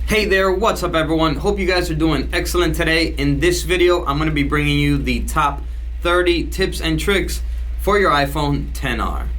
Hey there, what's up everyone? Hope you guys are doing excellent today. In this video, I'm going to be bringing you the top 30 tips and tricks for your iPhone XR.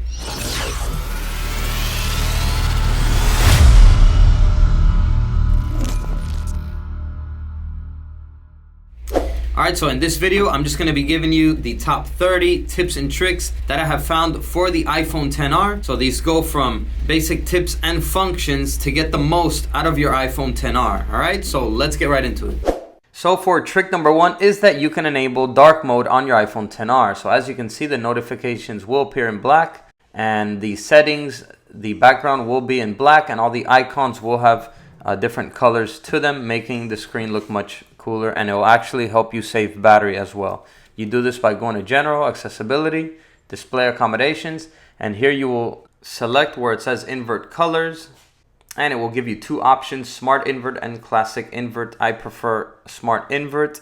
Alright, so in this video, I'm just going to be giving you the top 30 tips and tricks that I have found for the iPhone XR. So these go from basic tips and functions to get the most out of your iPhone XR. Alright, so let's get right into it. So for trick number one is that you can enable dark mode on your iPhone XR. So as you can see, the notifications will appear in black and the settings, the background will be in black and all the icons will have different colors to them, making the screen look much cooler, and it will actually help you save battery as well. You do this by going to General, Accessibility, Display Accommodations, and here you will select where it says Invert Colors, and it will give you two options, Smart Invert and Classic Invert. I prefer Smart Invert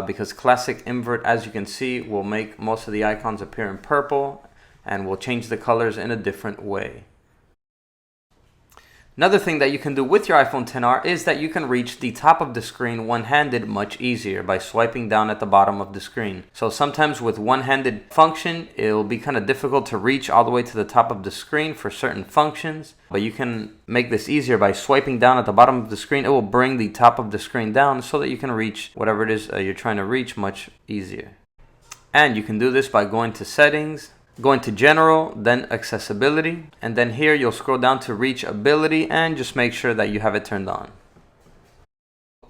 because Classic Invert, as you can see, will make most of the icons appear in purple and will change the colors in a different way. Another thing that you can do with your iPhone XR is that you can reach the top of the screen one-handed much easier by swiping down at the bottom of the screen. So sometimes with one-handed function, it'll be kind of difficult to reach all the way to the top of the screen for certain functions, but you can make this easier by swiping down at the bottom of the screen. It will bring the top of the screen down so that you can reach whatever it is you're trying to reach much easier. And you can do this by going to Settings, going to General, then Accessibility, and then here you'll scroll down to Reachability and just make sure that you have it turned on.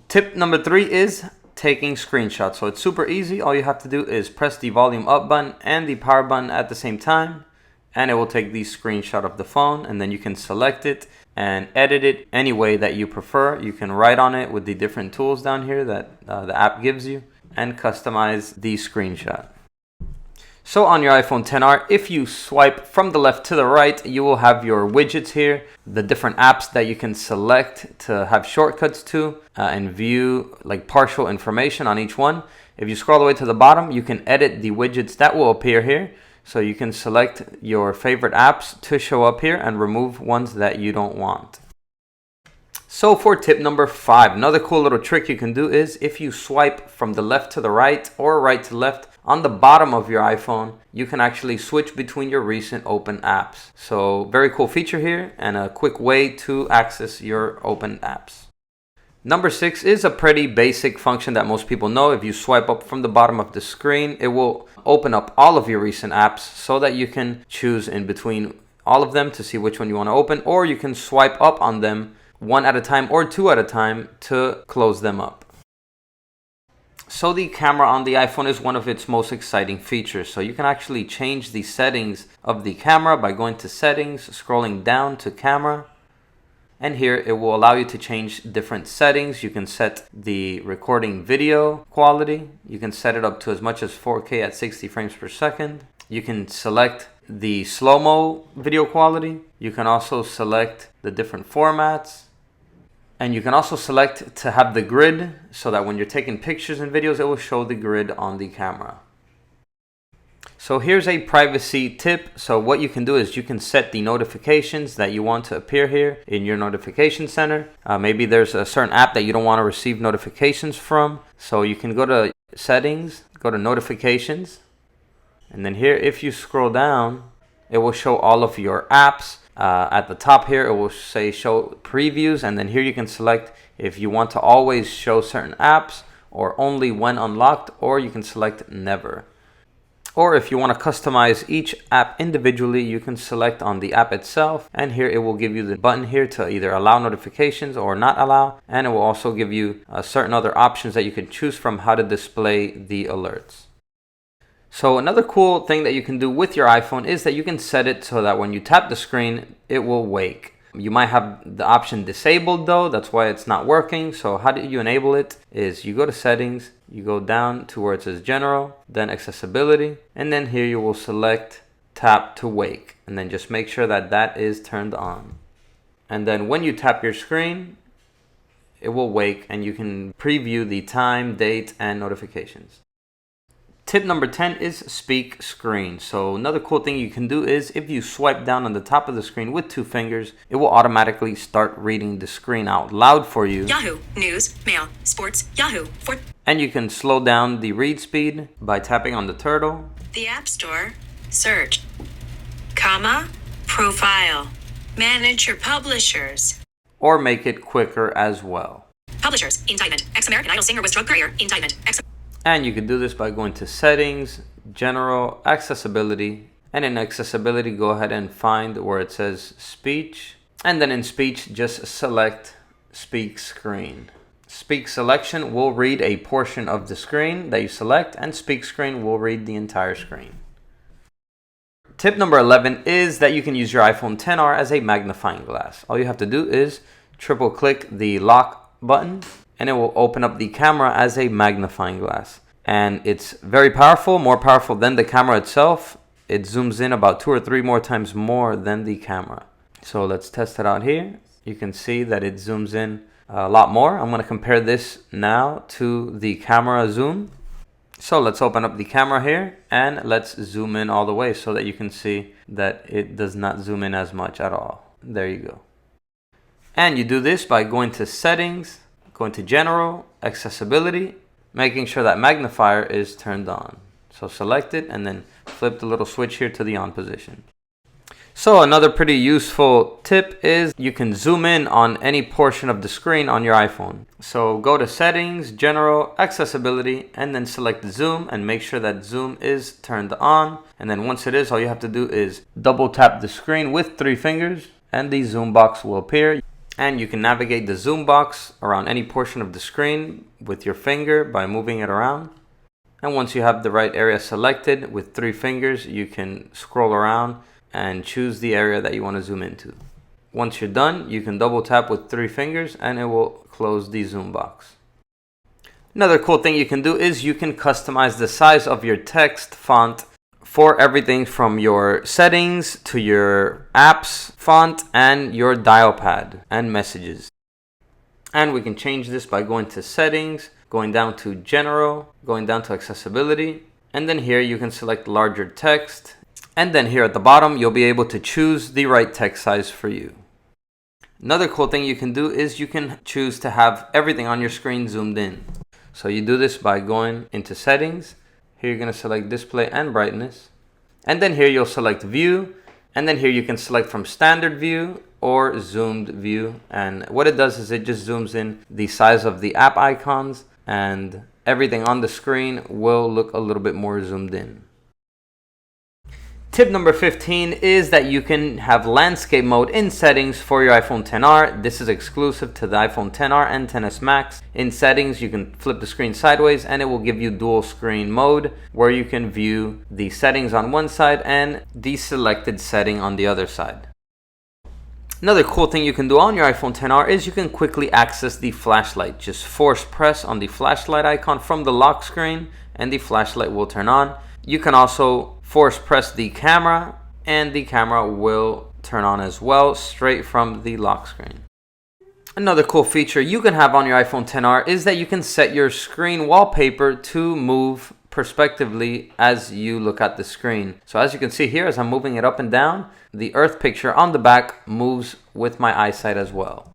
Tip number 3 is taking screenshots. So it's super easy. All you have to do is press the volume up button and the power button at the same time, and it will take the screenshot of the phone, and then you can select it and edit it any way that you prefer. You can write on it with the different tools down here that the app gives you and customize the screenshot. So on your iPhone XR, if you swipe from the left to the right, you will have your widgets here, the different apps that you can select to have shortcuts to and view like partial information on each one. If you scroll all the way to the bottom, you can edit the widgets that will appear here. So you can select your favorite apps to show up here and remove ones that you don't want. So for tip number 5, another cool little trick you can do is if you swipe from the left to the right or right to left, on the bottom of your iPhone, you can actually switch between your recent open apps. So very cool feature here and a quick way to access your open apps. Number 6 is a pretty basic function that most people know. If you swipe up from the bottom of the screen, it will open up all of your recent apps so that you can choose in between all of them to see which one you want to open, or you can swipe up on them one at a time or two at a time to close them up. So the camera on the iPhone is one of its most exciting features. So you can actually change the settings of the camera by going to Settings, scrolling down to Camera. And here it will allow you to change different settings. You can set the recording video quality. You can set it up to as much as 4K at 60 frames per second. You can select the slow-mo video quality. You can also select the different formats. And you can also select to have the grid so that when you're taking pictures and videos, it will show the grid on the camera. So here's a privacy tip. So what you can do is you can set the notifications that you want to appear here in your notification center. Maybe there's a certain app that you don't want to receive notifications from. So you can go to Settings, go to Notifications. And then here, if you scroll down, it will show all of your apps. At the top here, it will say show previews, and then here you can select if you want to always show certain apps or only when unlocked, or you can select never. Or if you want to customize each app individually, you can select on the app itself, and here it will give you the button here to either allow notifications or not allow, and it will also give you certain other options that you can choose from how to display the alerts. So another cool thing that you can do with your iPhone is that you can set it so that when you tap the screen, it will wake. You might have the option disabled though, that's why it's not working. So how do you enable it is you go to Settings, you go down to where it says General, then Accessibility, and then here you will select Tap to Wake, and then just make sure that that is turned on. And then when you tap your screen, it will wake and you can preview the time, date, and notifications. Tip number 10 is speak screen. So another cool thing you can do is if you swipe down on the top of the screen with 2 fingers, it will automatically start reading the screen out loud for you. Yahoo, news, mail, sports, Yahoo. And you can slow down the read speed by tapping on the turtle. The App Store, search, comma, profile, manage your publishers. Or make it quicker as well. Publishers, indictment, ex-American Idol singer was drug courier, indictment, And you can do this by going to settings, general, accessibility, and in accessibility go ahead and find where it says speech, and then in speech just select speak screen. Speak selection will read a portion of the screen that you select, and speak screen will read the entire screen. Tip number 11 is that you can use your iPhone XR as a magnifying glass. All you have to do is triple click the lock button and it will open up the camera as a magnifying glass. And it's very powerful, more powerful than the camera itself. It zooms in about 2 or 3 more times more than the camera. So let's test it out here. You can see that it zooms in a lot more. I'm going to compare this now to the camera zoom. So let's open up the camera here and let's zoom in all the way so that you can see that it does not zoom in as much at all. There you go. And you do this by going to settings, going to general, accessibility, making sure that magnifier is turned on. So select it and then flip the little switch here to the on position. So another pretty useful tip is you can zoom in on any portion of the screen on your iPhone. So go to settings, general, accessibility, and then select zoom and make sure that zoom is turned on. And then once it is, all you have to do is double tap the screen with 3 fingers and the zoom box will appear. And you can navigate the zoom box around any portion of the screen with your finger by moving it around. And once you have the right area selected with 3 fingers, you can scroll around and choose the area that you want to zoom into. Once you're done, you can double tap with 3 fingers and it will close the zoom box. Another cool thing you can do is you can customize the size of your text font for everything from your settings to your apps font and your dial pad and messages. And we can change this by going to settings, going down to general, going down to accessibility, and then here you can select larger text. And then here at the bottom, you'll be able to choose the right text size for you. Another cool thing you can do is you can choose to have everything on your screen zoomed in. So you do this by going into settings. Here you're going to select display and brightness. And then here you'll select view. And then here you can select from standard view or zoomed view. And what it does is it just zooms in the size of the app icons and everything on the screen will look a little bit more zoomed in. Tip number 15 is that you can have landscape mode in settings for your iPhone XR. This is exclusive to the iPhone XR and XS Max. In settings, you can flip the screen sideways and it will give you dual screen mode where you can view the settings on one side and the selected setting on the other side. Another cool thing you can do on your iPhone XR is you can quickly access the flashlight. Just force press on the flashlight icon from the lock screen and the flashlight will turn on. You can also force press the camera and the camera will turn on as well straight from the lock screen. Another cool feature you can have on your iPhone XR is that you can set your screen wallpaper to move perspectively as you look at the screen. So as you can see here, as I'm moving it up and down, the earth picture on the back moves with my eyesight as well.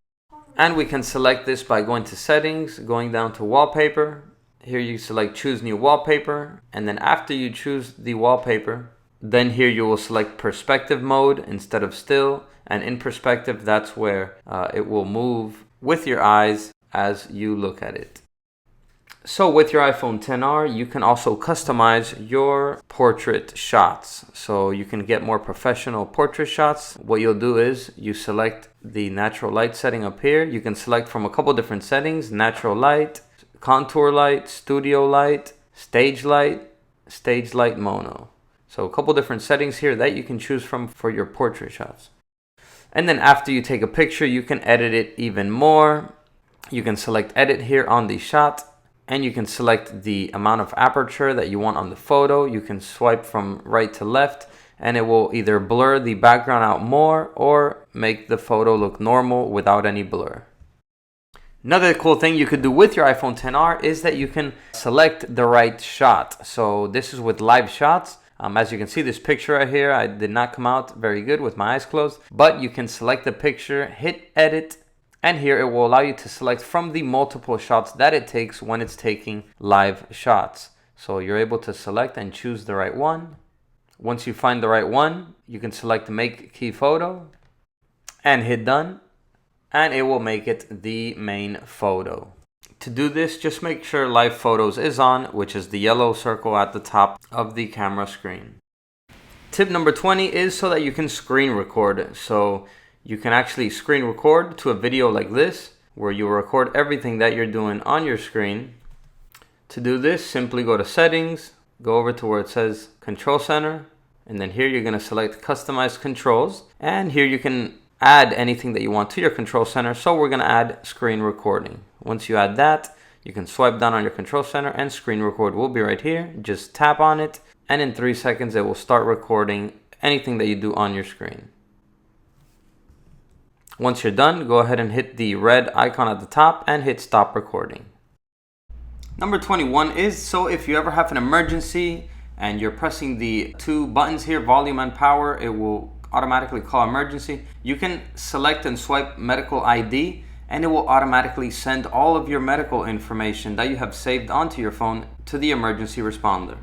And we can select this by going to settings, going down to wallpaper. Here you select choose new wallpaper, and then after you choose the wallpaper, then here you will select perspective mode instead of still, and in perspective that's where it will move with your eyes as you look at it. So with your iPhone XR, you can also customize your portrait shots. So you can get more professional portrait shots. What you'll do is you select the natural light setting up here. You can select from a couple different settings: natural light, contour light, studio light, stage light mono. So a couple different settings here that you can choose from for your portrait shots. And then after you take a picture, you can edit it even more. You can select edit here on the shot, and you can select the amount of aperture that you want on the photo. You can swipe from right to left and it will either blur the background out more or make the photo look normal without any blur. Another cool thing you could do with your iPhone XR is that you can select the right shot. So this is with live shots. As you can see, this picture right here, I did not come out very good with my eyes closed, but you can select the picture, hit edit, and here it will allow you to select from the multiple shots that it takes when it's taking live shots. So you're able to select and choose the right one. Once you find the right one, you can select make key photo and hit done, and it will make it the main photo. To do this, just make sure live photos is on, which is the yellow circle at the top of the camera screen. Tip number 20 is so that you can screen record. So you can actually screen record to a video like this, where you record everything that you're doing on your screen. To do this, simply go to settings, go over to where it says control center, and then here you're going to select customize controls, and here you can add anything that you want to your control center. So we're going to add screen recording. Once you add that, you can swipe down on your control center and screen record will be right here. Just tap on it, and in 3 seconds it will start recording anything that you do on your screen. Once you're done, go ahead and hit the red icon at the top and hit stop recording. Number 21 is, so if you ever have an emergency and you're pressing the 2 buttons here, volume and power, it will automatically call emergency. You can select and swipe medical ID, and it will automatically send all of your medical information that you have saved onto your phone to the emergency responder.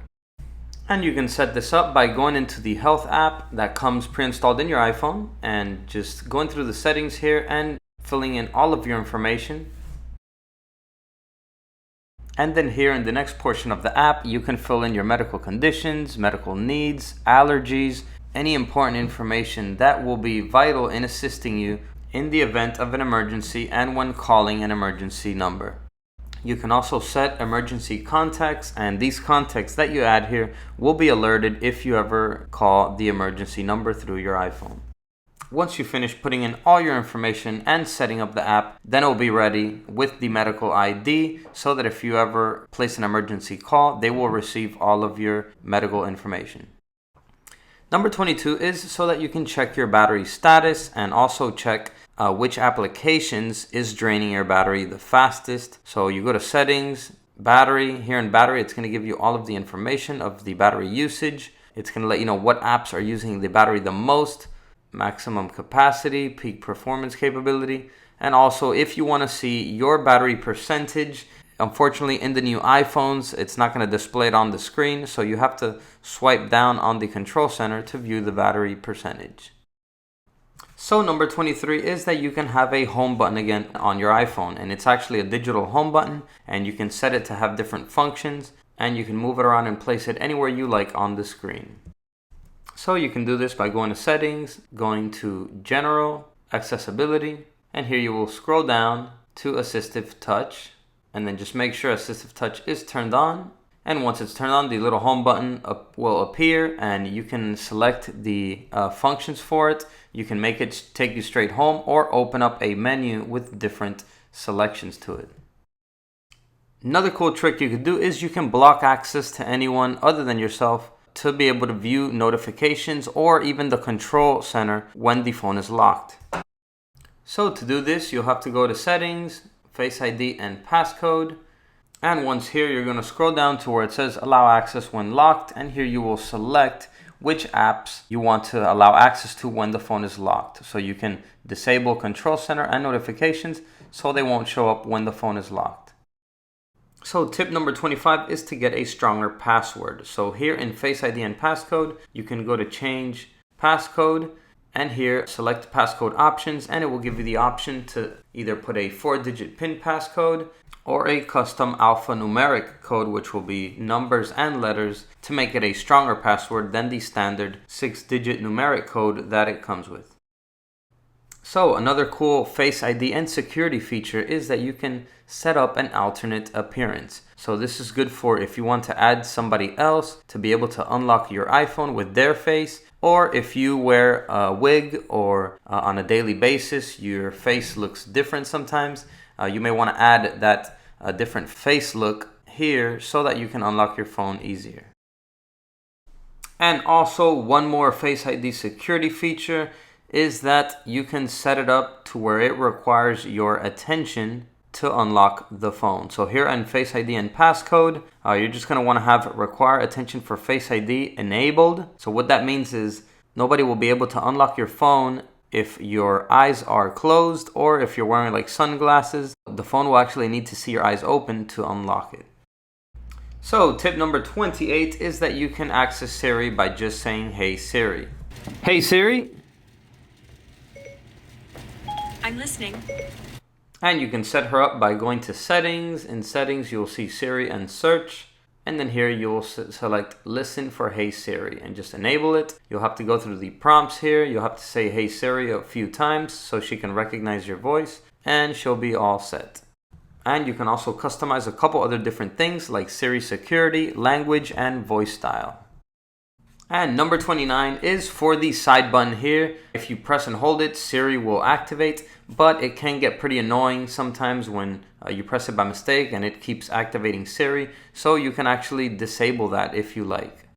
And you can set this up by going into the health app that comes pre-installed in your iPhone and just going through the settings here and filling in all of your information. And then here in the next portion of the app, you can fill in your medical conditions, medical needs, allergies, any important information that will be vital in assisting you in the event of an emergency and when calling an emergency number. You can also set emergency contacts, and these contacts that you add here will be alerted if you ever call the emergency number through your iPhone. Once you finish putting in all your information and setting up the app, then it will be ready with the medical ID, so that if you ever place an emergency call, they will receive all of your medical information. Number 22 is so that you can check your battery status and also check which applications is draining your battery the fastest. So you go to settings, battery. Here in battery, it's going to give you all of the information of the battery usage. It's going to let you know what apps are using the battery the most, maximum capacity, peak performance capability, and also if you want to see your battery percentage. Unfortunately, in the new iPhones, it's not going to display it on the screen, so you have to swipe down on the control center to view the battery percentage. So number 23 is that you can have a home button again on your iPhone, and it's actually a digital home button, and you can set it to have different functions, and you can move it around and place it anywhere you like on the screen. So you can do this by going to settings, going to general, accessibility, and here you will scroll down to assistive touch. And then just make sure assistive touch is turned on. And once it's turned on, the little home button will appear, and you can select the functions for it. You can make it take you straight home or open up a menu with different selections to it. Another cool trick you could do is you can block access to anyone other than yourself to be able to view notifications or even the control center when the phone is locked. So to do this, you'll have to go to settings, Face ID and passcode, and once here you're going to scroll down to where it says allow access when locked, and here you will select which apps you want to allow access to when the phone is locked. So you can disable control center and notifications so they won't show up when the phone is locked. So tip number 25 is to get a stronger password. So here in Face ID and passcode, you can go to change passcode, and here select passcode options, and it will give you the option to either put a 4-digit PIN passcode or a custom alphanumeric code, which will be numbers and letters, to make it a stronger password than the standard 6-digit numeric code that it comes with. So another cool Face ID and security feature is that you can set up an alternate appearance. So this is good for if you want to add somebody else to be able to unlock your iPhone with their face, or if you wear a wig or on a daily basis your face looks different sometimes, you may want to add that different face look here so that you can unlock your phone easier. And also one more Face ID security feature is that you can set it up to where it requires your attention to unlock the phone. So here in Face ID and passcode, you're just going to want to have require attention for Face ID enabled. So what that means is nobody will be able to unlock your phone if your eyes are closed or if you're wearing like sunglasses. The phone will actually need to see your eyes open to unlock it. So tip number 28 is that you can access Siri by just saying, "Hey Siri." Hey Siri. I'm listening. And you can set her up by going to settings. In settings, you'll see Siri and search. And then here you'll select listen for Hey Siri and just enable it. You'll have to go through the prompts here. You'll have to say Hey Siri a few times so she can recognize your voice and she'll be all set. And you can also customize a couple other different things like Siri security, language, and voice style. And number 29 is for the side button here. If you press and hold it, Siri will activate, but it can get pretty annoying sometimes when you press it by mistake and it keeps activating Siri. So you can actually disable that if you like.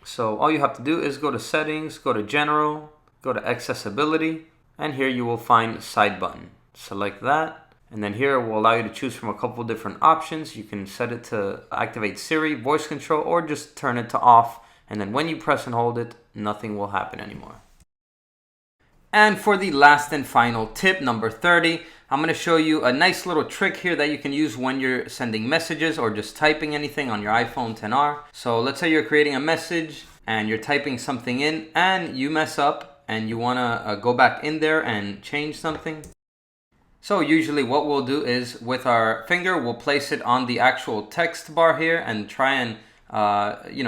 So all you have to do is go to settings, go to general, go to accessibility, and here you will find side button. Select that. And then here it will allow you to choose from a couple different options. You can set it to activate Siri, voice control, or just turn it to off. And then when you press and hold it, nothing will happen anymore. And for the last and final tip, number 30, I'm going to show you a nice little trick here that you can use when you're sending messages or just typing anything on your iPhone XR. So let's say you're creating a message and you're typing something in and you mess up and you want to go back in there and change something. So usually what we'll do is with our finger, we'll place it on the actual text bar here and try and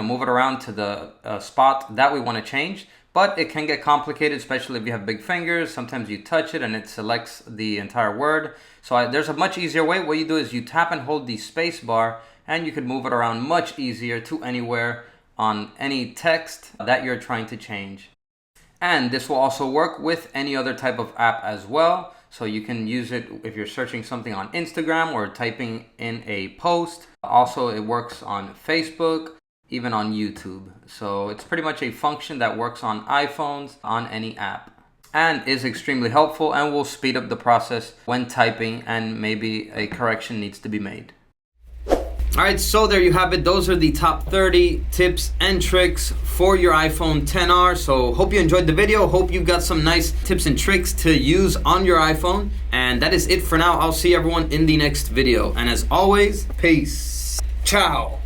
move it around to the spot that we want to change. But it can get complicated, especially if you have big fingers. Sometimes you touch it and it selects the entire word. So there's a much easier way. What you do is you tap and hold the space bar and you can move it around much easier to anywhere on any text that you're trying to change. And this will also work with any other type of app as well. So you can use it if you're searching something on Instagram or typing in a post. Also, it works on Facebook, even on YouTube. So it's pretty much a function that works on iPhones, on any app, and is extremely helpful and will speed up the process when typing and maybe a correction needs to be made. All right, so there you have it. Those are the top 30 tips and tricks for your iPhone XR. So hope you enjoyed the video. Hope you got some nice tips and tricks to use on your iPhone. And that is it for now. I'll see everyone in the next video. And as always, peace. Ciao.